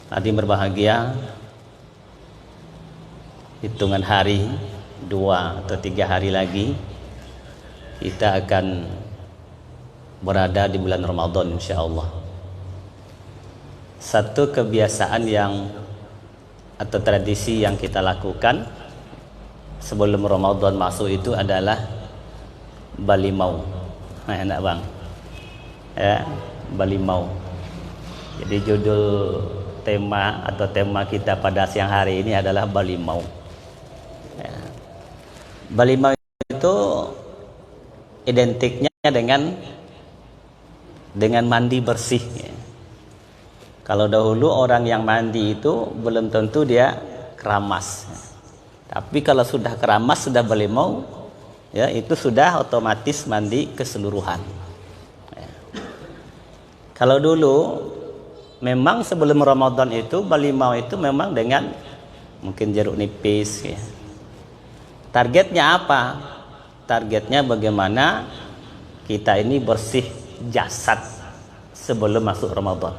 Hadirin berbahagia, hitungan hari 2 atau 3 hari lagi kita akan berada di bulan Ramadan insyaallah. Satu kebiasaan yang atau tradisi yang kita lakukan sebelum Ramadan masuk itu adalah balimau. Nah, enak bang ya, balimau. Jadi judul tema atau tema kita pada siang hari ini adalah balimau ya. Balimau itu identiknya dengan mandi bersih ya. Kalau dahulu orang yang mandi itu belum tentu dia keramas ya. Tapi kalau sudah keramas, sudah balimau ya, itu sudah otomatis mandi keseluruhan ya. Kalau dulu memang sebelum Ramadan itu balimau itu memang dengan mungkin jeruk nipis ya. Targetnya apa? Targetnya bagaimana kita ini bersih jasad sebelum masuk Ramadan.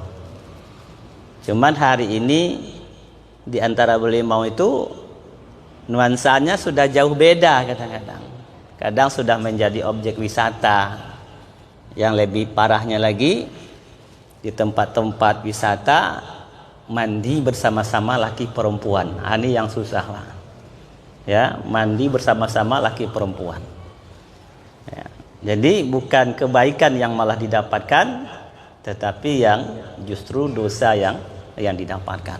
Cuman hari ini di antara balimau itu nuansanya sudah jauh beda kadang-kadang. Kadang sudah menjadi objek wisata. Yang lebih parahnya lagi, di tempat-tempat wisata mandi bersama-sama laki perempuan. Ini yang susah lah ya, mandi bersama-sama laki perempuan ya. Jadi bukan kebaikan yang malah didapatkan, tetapi yang justru dosa yang didapatkan.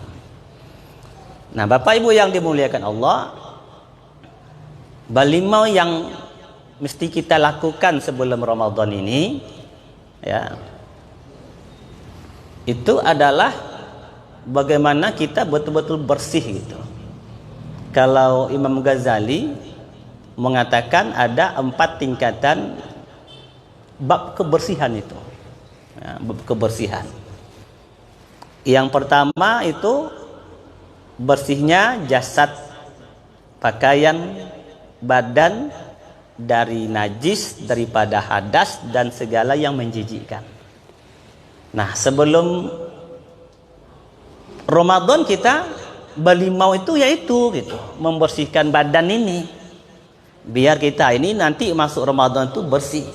Nah, Bapak Ibu yang dimuliakan Allah, balimau yang mesti kita lakukan sebelum Ramadan ini ya, itu adalah bagaimana kita betul-betul bersih gitu. Kalau Imam Ghazali mengatakan ada 4 tingkatan bab kebersihan itu ya, bab kebersihan. Yang pertama itu bersihnya jasad, pakaian, badan dari najis, daripada hadas dan segala yang menjijikkan. Nah, sebelum Ramadan kita balimau itu yaitu gitu, membersihkan badan ini biar kita ini nanti masuk Ramadan itu bersih.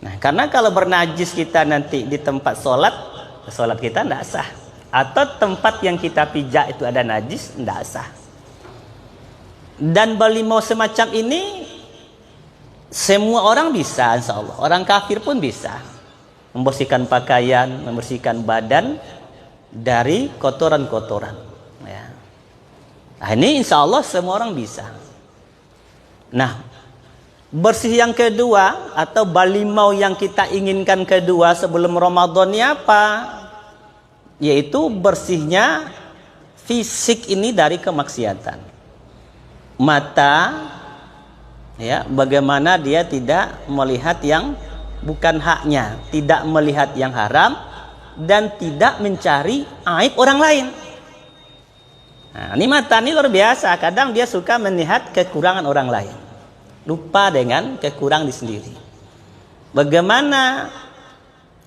Nah, karena kalau bernajis kita nanti di tempat sholat kita tidak sah, atau tempat yang kita pijak itu ada najis, tidak sah. Dan balimau semacam ini semua orang bisa, insya Allah. Orang kafir pun bisa membersihkan pakaian, membersihkan badan dari kotoran-kotoran ya. Nah, ini insya Allah semua orang bisa. Nah, bersih yang kedua atau balimau yang kita inginkan kedua sebelum Ramadan ini apa? Yaitu bersihnya fisik ini dari kemaksiatan. Mata ya, bagaimana dia tidak melihat yang bukan haknya, tidak melihat yang haram, dan tidak mencari aib orang lain. Nah, ini mata ini luar biasa. Kadang dia suka melihat kekurangan orang lain, lupa dengan kekurangan diri sendiri. Bagaimana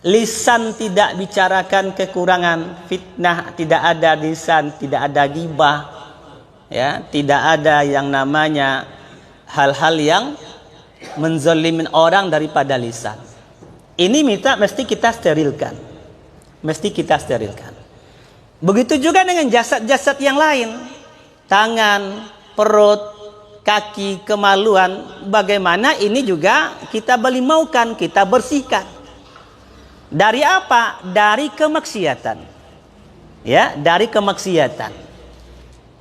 lisan tidak bicarakan kekurangan, fitnah tidak ada lisan, tidak ada ghibah ya, tidak ada yang namanya hal-hal yang menzalimin orang daripada lisan. Ini mesti kita sterilkan. Mesti kita sterilkan. Begitu juga dengan jasad-jasad yang lain. Tangan, perut, kaki, kemaluan. Bagaimana ini juga kita balimaukan, kita bersihkan. Dari apa? Dari kemaksiatan. Ya, dari kemaksiatan.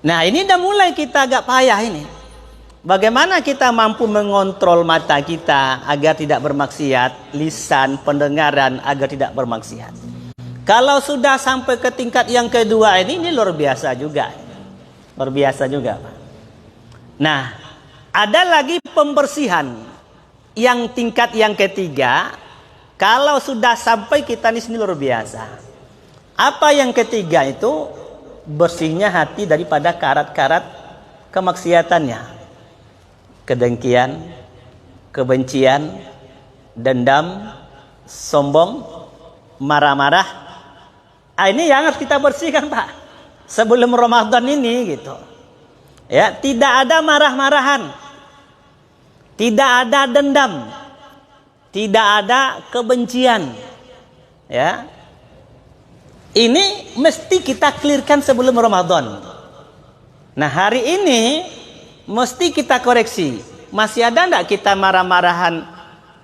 Nah, ini udah mulai kita agak payah ini. Bagaimana kita mampu mengontrol mata kita agar tidak bermaksiat, lisan, pendengaran agar tidak bermaksiat. Kalau sudah sampai ke tingkat yang kedua ini luar biasa juga. Luar biasa juga, Pak. Nah, ada lagi pembersihan yang tingkat yang ketiga. Kalau sudah sampai kita di sini luar biasa. Apa yang ketiga itu? Bersihnya hati daripada karat-karat kemaksiatannya. Kedengkian, kebencian, dendam, sombong, marah-marah, Ini yang harus kita bersihkan, Pak. Sebelum Ramadan ini gitu. Ya, tidak ada marah-marahan. Tidak ada dendam. Tidak ada kebencian. Ya. Ini mesti kita clearkan sebelum Ramadan. Nah, hari ini mesti kita koreksi. Masih ada enggak kita marah-marahan,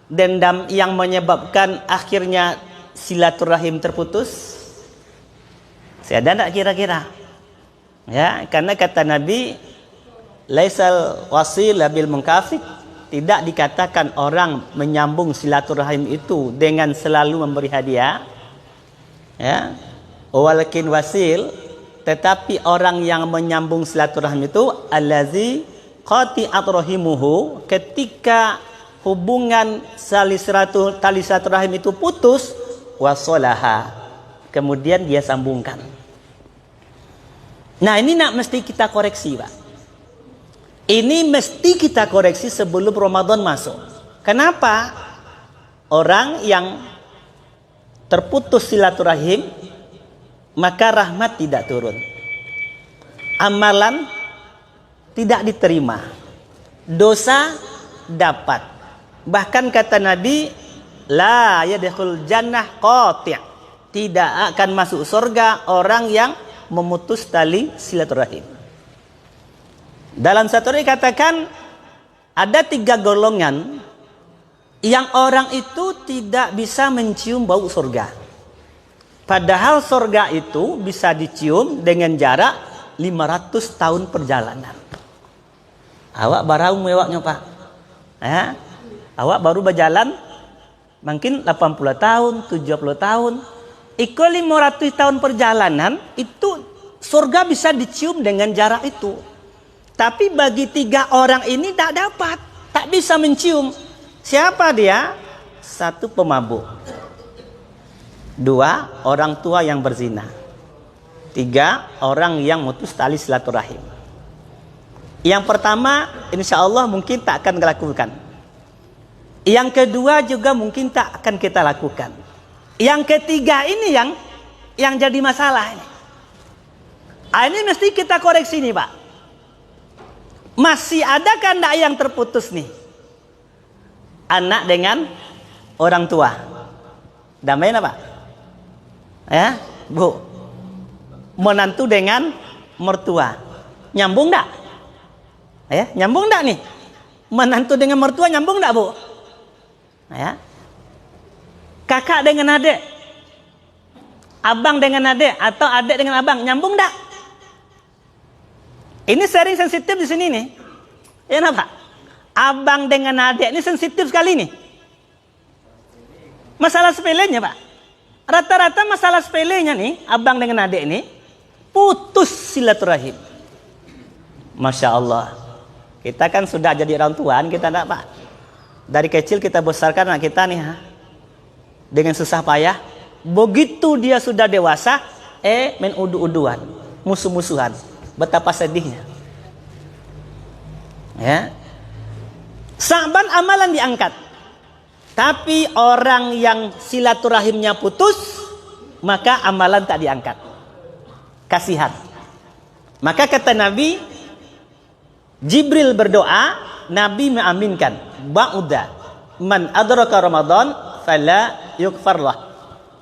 dendam yang menyebabkan akhirnya silaturahim terputus? Masih ada enggak kira-kira? Ya, karena kata Nabi, laisal wasil bil munkafik, tidak dikatakan orang menyambung silaturahim itu dengan selalu memberi hadiah. Ya. Walakin wasil, tetapi orang yang menyambung silaturahim itu allazi qati'at rahimuhu, ketika hubungan tali silaturahim itu putus, wasolaha, kemudian dia sambungkan. Nah, ini mesti kita koreksi, Pak. Ini mesti kita koreksi sebelum Ramadan masuk. Kenapa? Orang yang terputus silaturahim, maka rahmat tidak turun. Amalan tidak diterima. Dosa dapat. Bahkan kata Nabi, la yadkhul jannah qati', tidak akan masuk surga orang yang memutus tali silaturahim. Dalam satu ayat dikatakan ada 3 golongan yang orang itu tidak bisa mencium bau surga. Padahal surga itu bisa dicium dengan jarak 500 tahun perjalanan. Awak baru mewaknya, Pak. Ya? Awak baru berjalan mungkin 80 tahun, 70 tahun. Ikut 500 tahun perjalanan, itu surga bisa dicium dengan jarak itu. Tapi bagi 3 orang ini tak dapat, tak bisa mencium. Siapa dia? 1 pemabuk, 2 orang tua yang berzina, 3 orang yang mutus tali silaturahim. Yang pertama, insya Allah mungkin tak akan dilakukan. Yang kedua juga mungkin tak akan kita lakukan. Yang ketiga ini yang jadi masalah ini. Ini mesti kita koreksi nih, Pak. Masih ada kan enggak yang terputus nih? Anak dengan orang tua. Damai apa? Ya, Bu. Menantu dengan mertua. Nyambung enggak? Ya, nyambung enggak nih? Menantu dengan mertua nyambung enggak, Bu? Ya. Kakak dengan adik. Abang dengan adik atau adik dengan abang, nyambung enggak? Ini sering sensitif di sini nih. Ya, kenapa? Abang dengan adik ini sensitif sekali nih. Masalah sepelenya, Pak. Rata-rata masalah sepelenya nih, abang dengan adik ini putus silaturahim. Masya Allah. Kita kan sudah jadi orang tuaan, kita enggak, Pak. Dari kecil kita besarkan anak kita nih, dengan susah payah. Begitu dia sudah dewasa, main udu-uduan, musuh-musuhan. Betapa sedihnya. Ya. Saban amalan diangkat. Tapi orang yang silaturahimnya putus, maka amalan tak diangkat. Kasihan. Maka kata Nabi, Jibril berdoa, Nabi mengaminkan. Ba'uda man adraka Ramadan fala yukfarlah.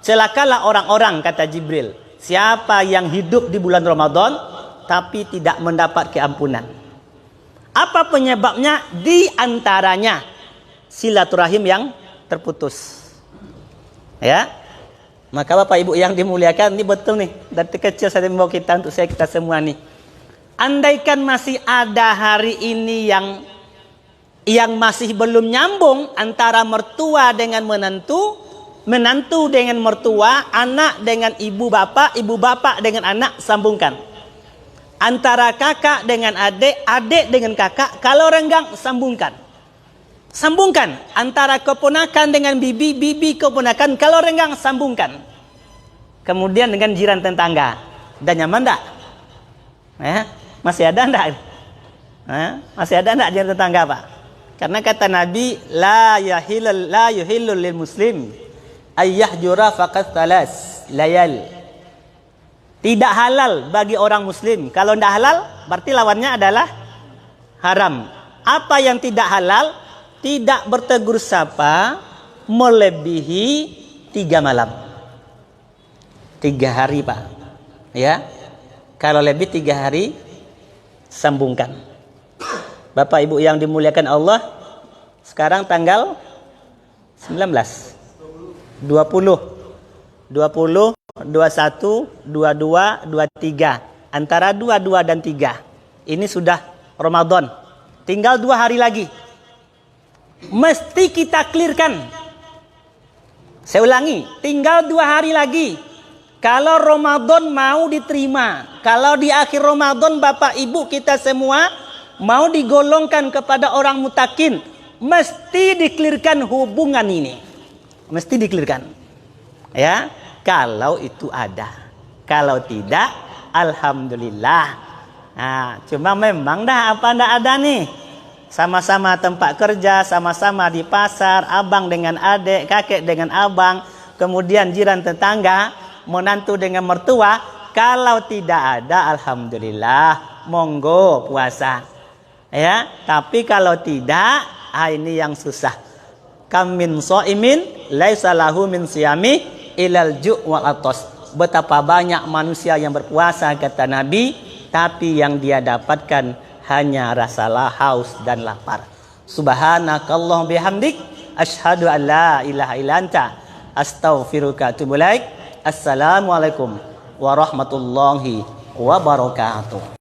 Celakalah orang-orang, kata Jibril, siapa yang hidup di bulan Ramadan tapi tidak mendapat keampunan. Apa penyebabnya? Di antaranya silaturahim yang terputus. Ya. Maka Bapak Ibu yang dimuliakan, ini betul nih. Dari kecil saya membawa kita untuk kita semua nih. Andaikan masih ada hari ini yang masih belum nyambung antara mertua dengan menantu, menantu dengan mertua, anak dengan ibu bapak dengan anak, sambungkan. Antara kakak dengan adik, adik dengan kakak, kalau renggang sambungkan. Sambungkan. Antara keponakan dengan bibi, bibi keponakan, kalau renggang sambungkan. Kemudian dengan jiran tetangga. Dan nyaman tak? Masih ada enggak? Masih ada enggak jiran tetangga, Pak? Karena kata Nabi, la yuhillu lil muslim ayyahjura faqat 3 layal. Tidak halal bagi orang muslim. Kalau tidak halal, berarti lawannya adalah haram. Apa yang tidak halal? Tidak bertegur sapa melebihi 3 malam. 3 hari, Pak. Ya. Kalau lebih 3 hari, sambungkan. Bapak Ibu yang dimuliakan Allah, sekarang tanggal 19, 20, 21, 22, 23. Antara 22 dan 3. Ini sudah Ramadan. Tinggal 2 hari lagi. Mesti kita clearkan. Saya ulangi, tinggal 2 hari lagi. Kalau Ramadan mau diterima, kalau di akhir Ramadan Bapak Ibu kita semua mau digolongkan kepada orang mutakin, mesti diklirkan hubungan ini. Mesti diklirkan. Ya, kalau itu ada. Kalau tidak, alhamdulillah. Nah, cuma memang dah apa ndak ada nih. Sama-sama tempat kerja, sama-sama di pasar, abang dengan adik, kakek dengan abang, kemudian jiran tetangga, menantu dengan mertua. Kalau tidak ada, alhamdulillah, monggo puasa. Ya, tapi kalau tidak, ini yang susah. Kam min shaimin laisa lahu min siyami ilal ju' wal atos. Betapa banyak manusia yang berpuasa kata Nabi, tapi yang dia dapatkan hanya rasa haus dan lapar. Subhanakallahumma bihamdik asyhadu an la ilaha illa anta astaghfiruka wa atubu ilaik. Assalamualaikum warahmatullahi wabarakatuh.